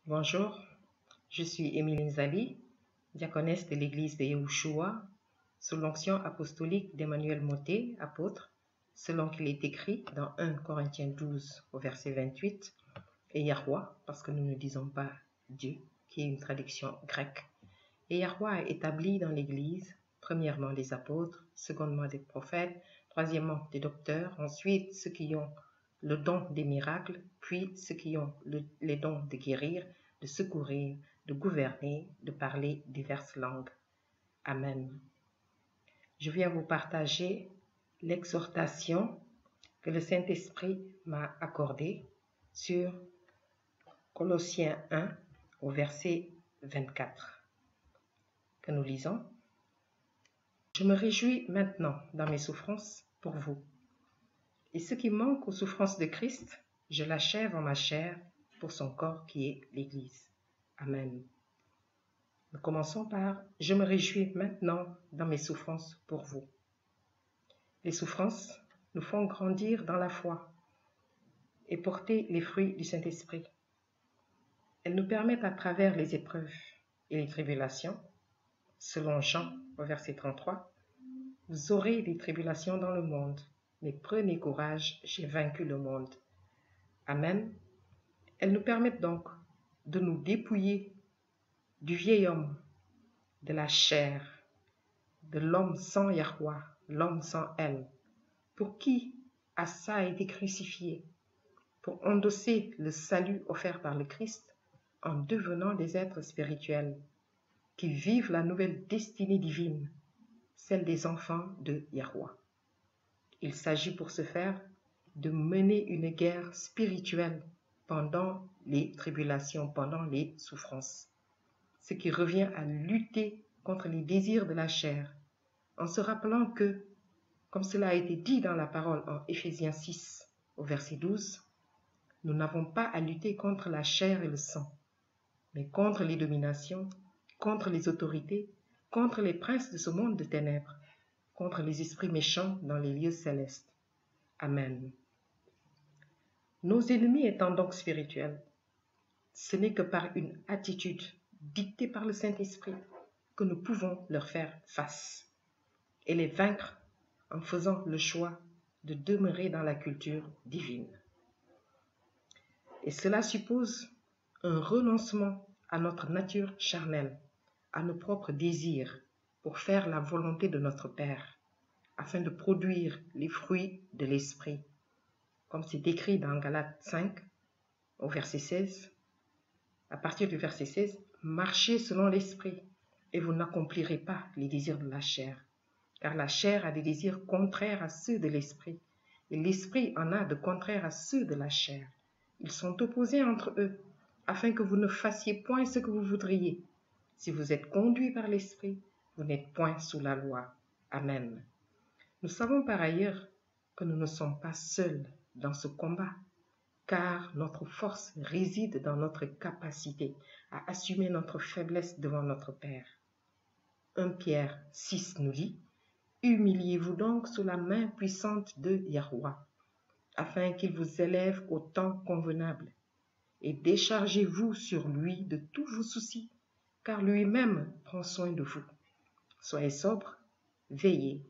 Bonjour, je suis Émilie Zali, diaconesse de l'Église de Yahushua, sous l'onction apostolique d'Emmanuel Moté, apôtre, selon qu'il est écrit dans 1 Corinthiens 12 au verset 28, et Yahweh, parce que nous ne disons pas Dieu, qui est une traduction grecque. Et Yahweh a établi dans l'Église, premièrement les apôtres, secondement des prophètes, troisièmement des docteurs, ensuite ceux qui ont le don des miracles, puis ceux qui ont les dons de guérir, de secourir, de gouverner, de parler diverses langues. Amen. Je viens vous partager l'exhortation que le Saint-Esprit m'a accordée sur Colossiens 1 au verset 24, que nous lisons. Je me réjouis maintenant dans mes souffrances pour vous. Et ce qui manque aux souffrances de Christ, je l'achève en ma chair pour son corps qui est l'Église. Amen. Nous commençons par « Je me réjouis maintenant dans mes souffrances pour vous ». Les souffrances nous font grandir dans la foi et porter les fruits du Saint-Esprit. Elles nous permettent à travers les épreuves et les tribulations, selon Jean au verset 33, « Vous aurez des tribulations dans le monde, mais prenez courage, j'ai vaincu le monde. » Amen. Elles nous permettent donc de nous dépouiller du vieil homme, de la chair, de l'homme sans Yahweh, l'homme sans elle, pour qui Assa a été crucifié, pour endosser le salut offert par le Christ en devenant des êtres spirituels qui vivent la nouvelle destinée divine, celle des enfants de Yahweh. Il s'agit pour ce faire de mener une guerre spirituelle pendant les tribulations, pendant les souffrances, ce qui revient à lutter contre les désirs de la chair, en se rappelant que, comme cela a été dit dans la parole en Éphésiens 6 au verset 12, nous n'avons pas à lutter contre la chair et le sang, mais contre les dominations, contre les autorités, contre les princes de ce monde de ténèbres, contre les esprits méchants dans les lieux célestes. Amen. Nos ennemis étant donc spirituels, ce n'est que par une attitude dictée par le Saint-Esprit que nous pouvons leur faire face et les vaincre en faisant le choix de demeurer dans la culture divine. Et cela suppose un renoncement à notre nature charnelle, à nos propres désirs, pour faire la volonté de notre Père, afin de produire les fruits de l'Esprit, comme c'est écrit dans Galates 5, au verset 16. À partir du verset 16, « Marchez selon l'Esprit, et vous n'accomplirez pas les désirs de la chair, car la chair a des désirs contraires à ceux de l'Esprit, et l'Esprit en a de contraires à ceux de la chair. Ils sont opposés entre eux, afin que vous ne fassiez point ce que vous voudriez. Si vous êtes conduits par l'Esprit, vous n'êtes point sous la loi. » Amen. Nous savons par ailleurs que nous ne sommes pas seuls dans ce combat, car notre force réside dans notre capacité à assumer notre faiblesse devant notre Père. 1 Pierre 6 nous dit, « Humiliez-vous donc sous la main puissante de Yahweh, afin qu'il vous élève au temps convenable, et déchargez-vous sur lui de tous vos soucis, car lui-même prend soin de vous. Soyez sobres, veillez.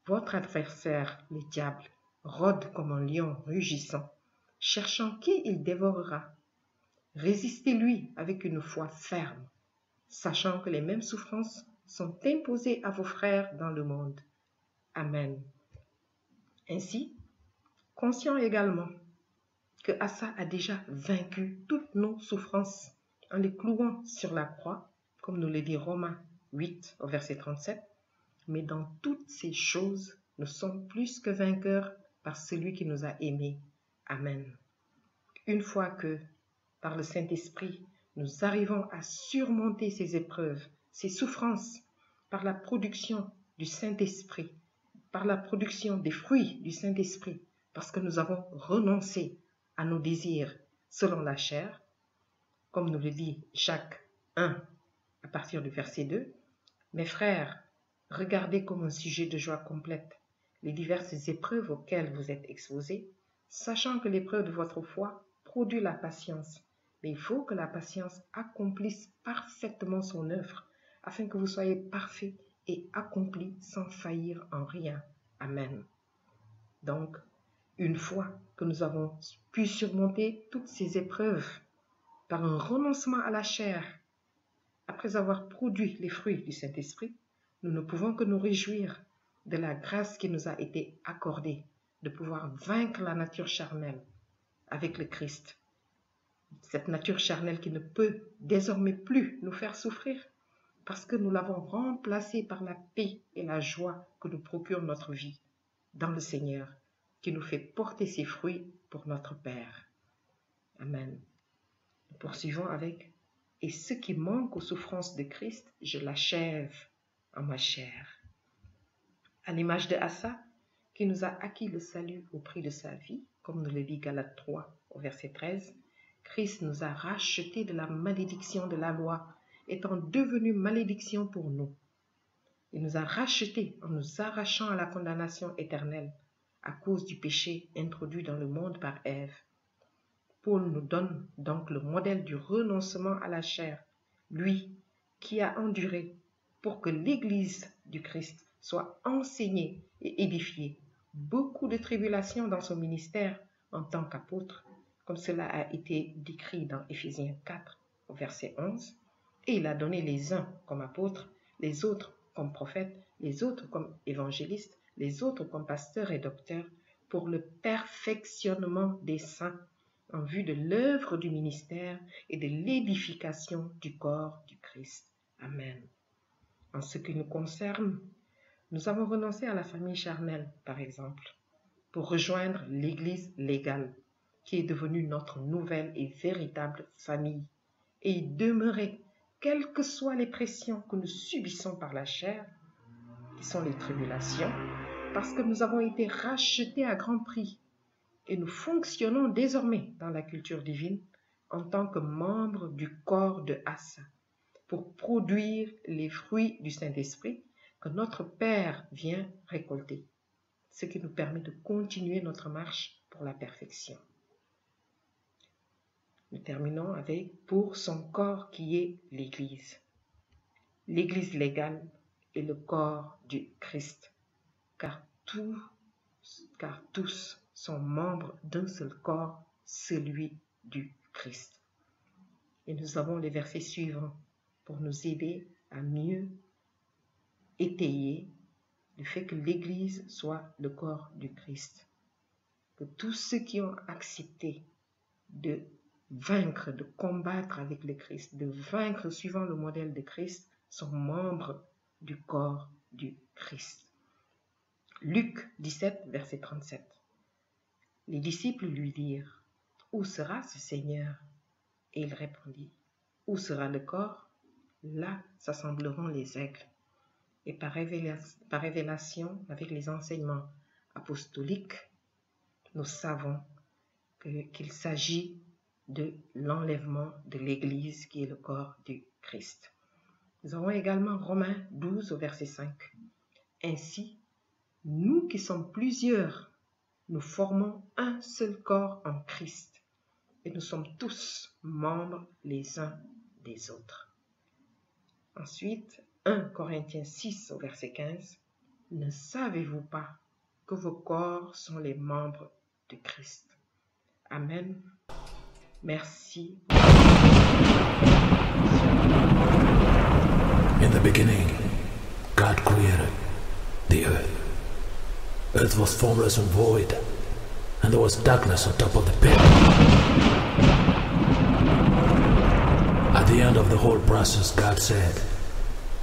Votre adversaire, le diable, rôde comme un lion rugissant, cherchant qui il dévorera. Résistez-lui avec une foi ferme, sachant que les mêmes souffrances sont imposées à vos frères dans le monde. Amen. » Ainsi, conscient également que Assa a déjà vaincu toutes nos souffrances en les clouant sur la croix, comme nous le dit Romains 8 au verset 37, mais dans toutes ces choses, nous sommes plus que vainqueurs par celui qui nous a aimés. Amen. Une fois que, par le Saint-Esprit, nous arrivons à surmonter ces épreuves, ces souffrances, par la production du Saint-Esprit, par la production des fruits du Saint-Esprit, parce que nous avons renoncé à nos désirs selon la chair, comme nous le dit Jacques 1 à partir du verset 2, « Mes frères, regardez comme un sujet de joie complète les diverses épreuves auxquelles vous êtes exposés, sachant que l'épreuve de votre foi produit la patience, Mais il faut que la patience accomplisse parfaitement son œuvre, afin que vous soyez parfaits et accomplis sans faillir en rien. Amen. Donc, une fois que nous avons pu surmonter toutes ces épreuves par un renoncement à la chair, après avoir produit les fruits du Saint-Esprit, nous ne pouvons que nous réjouir de la grâce qui nous a été accordée, de pouvoir vaincre la nature charnelle avec le Christ. Cette nature charnelle qui ne peut désormais plus nous faire souffrir, parce que nous l'avons remplacée par la paix et la joie que nous procure notre vie dans le Seigneur, qui nous fait porter ses fruits pour notre Père. Amen. Nous poursuivons avec « Et ce qui manque aux souffrances de Christ, je l'achève en ma chair. » À l'image de Asa, qui nous a acquis le salut au prix de sa vie, comme nous le dit Galates 3 au verset 13, Christ nous a rachetés de la malédiction de la loi, étant devenu malédiction pour nous. Il nous a rachetés en nous arrachant à la condamnation éternelle à cause du péché introduit dans le monde par Ève. Paul nous donne donc le modèle du renoncement à la chair, lui qui a enduré pour que l'Église du Christ soit enseignée et édifiée. Beaucoup de tribulations dans son ministère en tant qu'apôtre, comme cela a été décrit dans Éphésiens 4 au verset 11, et il a donné les uns comme apôtres, les autres comme prophètes, les autres comme évangélistes, les autres comme pasteurs et docteurs, pour le perfectionnement des saints, en vue de l'œuvre du ministère et de l'édification du corps du Christ. Amen. En ce qui nous concerne, nous avons renoncé à la famille charnelle, par exemple, pour rejoindre l'Église légale, qui est devenue notre nouvelle et véritable famille, et y demeurer, quelles que soient les pressions que nous subissons par la chair, qui sont les tribulations, parce que nous avons été rachetés à grand prix, et nous fonctionnons désormais dans la culture divine en tant que membres du corps de Asa, pour produire les fruits du Saint-Esprit que notre Père vient récolter, ce qui nous permet de continuer notre marche pour la perfection. Nous terminons avec « pour son corps qui est l'Église ». L'Église légale est le corps du Christ, car tous sont membres d'un seul corps, celui du Christ. Et nous avons les versets suivants pour nous aider à mieux étayer le fait que l'Église soit le corps du Christ. Que tous ceux qui ont accepté de vaincre, de combattre avec le Christ, de vaincre suivant le modèle de Christ, sont membres du corps du Christ. Luc 17, verset 37. Les disciples lui dirent, « Où sera ce Seigneur ?» Et il répondit, « Où sera le corps? Là s'assembleront les aigles. » Et par révélation, avec les enseignements apostoliques, nous savons qu'il s'agit de l'enlèvement de l'Église qui est le corps du Christ. Nous avons également Romains 12 au verset 5. Ainsi, nous qui sommes plusieurs, nous formons un seul corps en Christ et nous sommes tous membres les uns des autres. Ensuite, 1 Corinthiens 6 au verset 15. Ne savez-vous pas que vos corps sont les membres de Christ? Amen. Merci. In the beginning, God created the earth. Earth was formless and void, and there was darkness on top of the pit. At the end of the whole process, God said,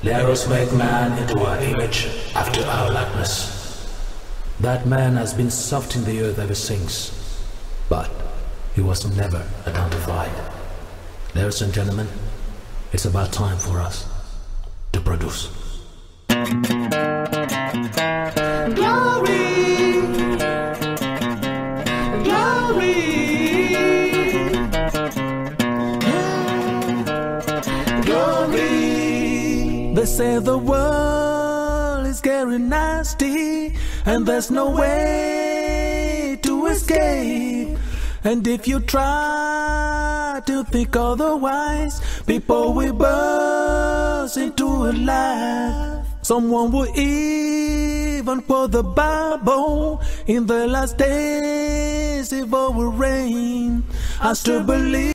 "Let us make man into our image, after our likeness." That man has been soft in the earth ever since, but he was never identified. Ladies and gentlemen, it's about time for us to produce. Glory, glory, glory. They say the world is getting nasty and there's no way to escape. And if you try try to think otherwise, people will burst into a laugh. Someone will even quote the Bible, in the last days it will rain. I still believe